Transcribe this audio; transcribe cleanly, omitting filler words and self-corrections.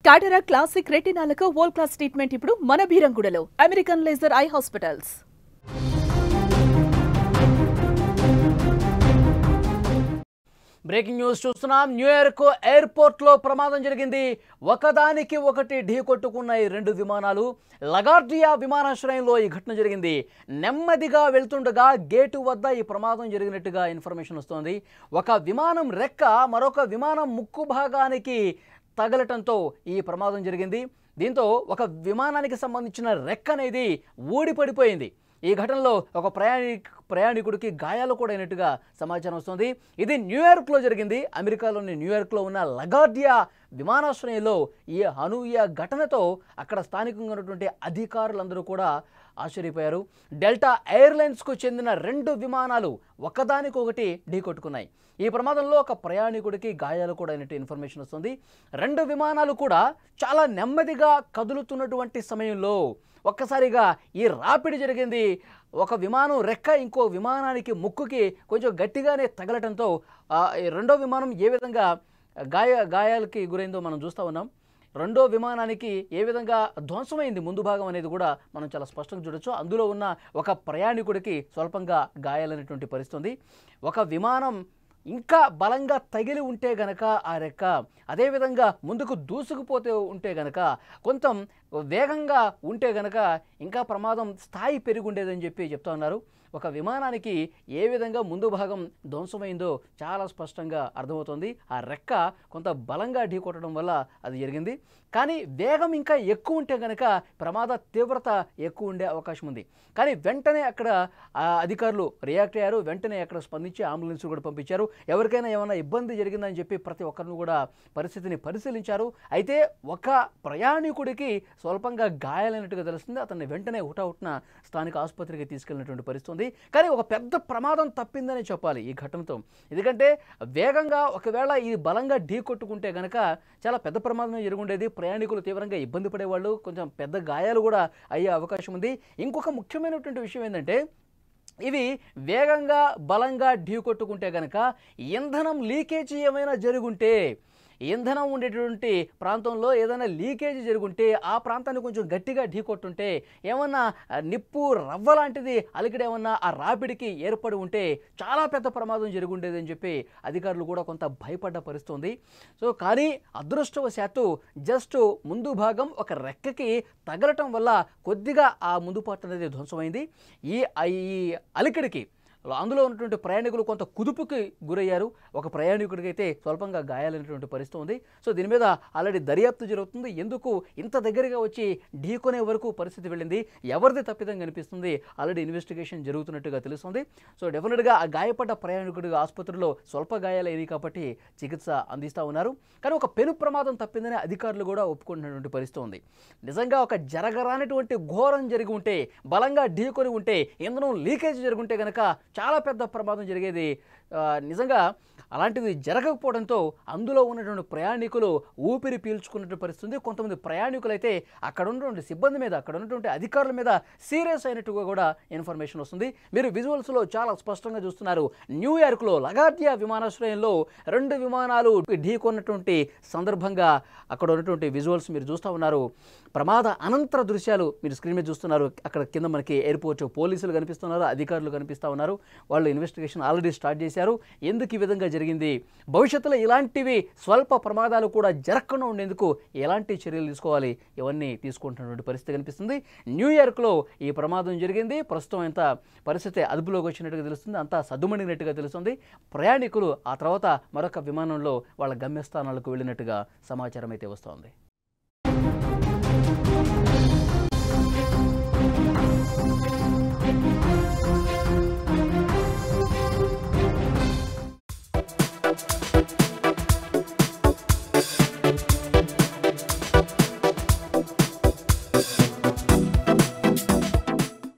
టాటరా classic రెటినాలకు world class treatment ఇప్పుడు మన బీరంగూడలో American laser eye hospitals. Breaking news చూస్తున్నాం. న్యూయార్క్ ఎయిర్పోర్ట్లో ప్రమాదం జరిగింది. ఒకదానికి ఒకటి ఢీకొట్టుకున్న ఈ రెండు విమానాలు లగార్డియా విమానాశ్రయంలో ఈ ఘటన జరిగింది. నెమ్మదిగా వెళ్తుండగా గేటు వద్ద ఈ ప్రమాదం జరిగినట్టుగా ఇన్ఫర్మేషన్ వస్తోంది. ఒక విమానం రెక్క మరొక విమానం ముక్కు భాగానికి తగలటంతో ఈ ప్రమాదం జరిగింది. దీంతో ఒక విమానానికి సంబంధించిన రెక్క అనేది ఊడిపడిపోయింది. ఈ ఘటనలో ఒక ప్రయాణికుడికి గాయాలు కూడా అయినట్టుగా సమాచారం వస్తుంది. ఇది న్యూయార్క్లో జరిగింది. అమెరికాలోని న్యూయార్క్లో ఉన్న లగార్డియా విమానాశ్రయంలో ఈ అనూహ్య ఘటనతో అక్కడ స్థానికంగా ఉన్నటువంటి అధికారులందరూ కూడా ఆశ్చర్యపోయారు. డెల్టా ఎయిర్లైన్స్కు చెందిన రెండు విమానాలు ఒకదానికొకటి ఢీకొట్టుకున్నాయి. ఈ ప్రమాదంలో ఒక ప్రయాణికుడికి గాయాలు కూడా అయినట్టు ఇన్ఫర్మేషన్ వస్తుంది. రెండు విమానాలు కూడా చాలా నెమ్మదిగా కదులుతున్నటువంటి సమయంలో ఒక్కసారిగా ఈ రాపిడి జరిగింది. ఒక విమానం రెక్క ఇంకో విమానానికి ముక్కుకి కొంచెం గట్టిగానే తగలటంతో రెండో విమానం ఏ విధంగా గాయాలకి గురైందో మనం చూస్తూ ఉన్నాం. రెండో విమానానికి ఏ విధంగా ధ్వంసమైంది ముందు భాగం అనేది కూడా మనం చాలా స్పష్టంగా చూడొచ్చు. అందులో ఉన్న ఒక ప్రయాణికుడికి స్వల్పంగా గాయాలనేటువంటి పరిస్థితి. ఒక విమానం ఇంకా బలంగా తగిలి ఉంటే గనక ఆ రెక్క అదేవిధంగా ముందుకు దూసుకుపోతే ఉంటే గనక కొంచెం వేగంగా ఉంటే గనక ఇంకా ప్రమాదం స్థాయి పెరిగి ఉండేదని చెప్తా ఉన్నారు. ఒక విమానానికి ఏ విధంగా ముందు భాగం ధ్వంసమైందో చాలా స్పష్టంగా అర్థమవుతుంది. ఆ రెక్క కొంత బలంగా ఢీకొట్టడం వల్ల అది జరిగింది. కానీ వేగం ఇంకా ఎక్కువ ఉంటే కనుక ప్రమాద తీవ్రత ఎక్కువ ఉండే అవకాశం ఉంది. కానీ వెంటనే అక్కడ అధికారులు రియాక్ట్ అయ్యారు. వెంటనే అక్కడ స్పందించి అంబులెన్స్ కూడా పంపించారు. ఎవరికైనా ఏమైనా ఇబ్బంది జరిగిందని చెప్పి ప్రతి ఒక్కరిని కూడా పరిస్థితిని పరిశీలించారు. అయితే ఒక ప్రయాణికుడికి స్వల్పంగా గాయాలైనట్టుగా తెలుస్తుంది. అతన్ని వెంటనే హుటాహుటిన స్థానిక ఆసుపత్రికి తీసుకెళ్లినటువంటి పరిస్థితి. కానీ ఒక పెద్ద ప్రమాదం తప్పిందని చెప్పాలి ఈ ఘటనతో. ఎందుకంటే వేగంగా ఒకవేళ ఇది బలంగా ఢీ కొట్టుకుంటే గనక చాలా పెద్ద ప్రమాదం జరుగుండేది. ప్రయాణికులు తీవ్రంగా ఇబ్బంది పడేవాళ్ళు, కొంచెం పెద్ద గాయాలు కూడా అయ్యే అవకాశం ఉంది. ఇంకొక ముఖ్యమైనటువంటి విషయం ఏంటంటే ఇవి వేగంగా బలంగా ఢీ కొట్టుకుంటే గనక ఇంధనం లీకేజీ ఏమైనా జరుగుంటే, ఇంధనం ఉండేటువంటి ప్రాంతంలో ఏదైనా లీకేజీ జరుగుంటే ఆ ప్రాంతాన్ని కొంచెం గట్టిగా ఢీకొట్టుంటే ఏమన్నా నిప్పు రవ్వ లాంటిది అలికిడేమన్నా ఆ రాపిడికి ఏర్పడి ఉంటే చాలా పెద్ద ప్రమాదం జరుగుండేది అని చెప్పి అధికారులు కూడా కొంత భయపడ్డ పరిస్థితుంది. సో కానీ అదృష్టవశాత్తు జస్ట్ ముందు భాగం ఒక రెక్కకి తగలటం వల్ల కొద్దిగా ఆ ముందు పార్ట్ అనేది ధ్వంసమైంది. ఈ అలికిడికి అందులో ఉన్నటువంటి ప్రయాణికులు కొంత కుదుపుకి గురయ్యారు. ఒక ప్రయాణికుడికి అయితే స్వల్పంగా గాయాలైనటువంటి పరిస్థితి ఉంది. సో దీని మీద ఆల్రెడీ దర్యాప్తు జరుగుతుంది. ఎందుకు ఇంత దగ్గరగా వచ్చి ఢీకొనే వరకు పరిస్థితి వెళ్ళింది, ఎవరిది తప్పిదం కనిపిస్తుంది, ఆల్రెడీ ఇన్వెస్టిగేషన్ జరుగుతున్నట్టుగా తెలుస్తుంది. సో డెఫినెట్గా ఆ గాయపడ్డ ప్రయాణికుడిగా ఆసుపత్రిలో స్వల్ప గాయాలైనవి కాబట్టి చికిత్స అందిస్తూ ఉన్నారు. కానీ ఒక పెను ప్రమాదం తప్పిందని అధికారులు కూడా ఒప్పుకుంటున్నటువంటి పరిస్థితి ఉంది. నిజంగా ఒక జరగరానటువంటి ఘోరం జరిగి ఉంటే, బలంగా ఢీకొని ఉంటే, ఇంధనం లీకేజ్ జరుగుంటే కనుక చాలా పెద్ద ప్రమాదం జరిగేది. నిజంగా అలాంటిది జరగకపోవడంతో అందులో ఉన్నటువంటి ప్రయాణికులు ఊపిరి పీల్చుకున్నటువంటి పరిస్థితి. కొంతమంది ప్రయాణికులు అయితే అక్కడ ఉన్నటువంటి సిబ్బంది మీద, అక్కడ ఉన్నటువంటి అధికారుల మీద సీరియస్ అయినట్టుగా కూడా ఇన్ఫర్మేషన్ వస్తుంది. మీరు విజువల్స్లో చాలా స్పష్టంగా చూస్తున్నారు. న్యూయార్క్లో లగార్డియా విమానాశ్రయంలో రెండు విమానాలు ఢీకొన్నటువంటి సందర్భంగా అక్కడ ఉన్నటువంటి విజువల్స్ మీరు చూస్తూ ఉన్నారు. ప్రమాద అనంతర దృశ్యాలు మీరు స్క్రీన్ మీద చూస్తున్నారు. అక్కడ కింద మనకి ఎయిర్పోర్ట్ పోలీసులు కనిపిస్తున్నారు, అధికారులు కనిపిస్తూ ఉన్నారు. వాళ్ళు ఇన్వెస్టిగేషన్ ఆల్రెడీ స్టార్ట్ చేశారు. ఎందుకు ఈ విధంగా జరిగింది, భవిష్యత్తులో ఇలాంటివి స్వల్ప ప్రమాదాలు కూడా జరగకుండా ఉండేందుకు ఎలాంటి చర్యలు తీసుకోవాలి, ఇవన్నీ తీసుకుంటున్నటువంటి పరిస్థితి కనిపిస్తుంది. న్యూయార్క్లో ఈ ప్రమాదం జరిగింది. ప్రస్తుతం ఎంత పరిస్థితి అదుపులోకి వచ్చినట్టుగా తెలుస్తుంది, అంతా సద్దుమణినట్టుగా తెలుస్తుంది. ప్రయాణికులు ఆ తర్వాత మరొక విమానంలో వాళ్ళ గమ్యస్థానాలకు వెళ్ళినట్టుగా సమాచారం అయితే వస్తోంది.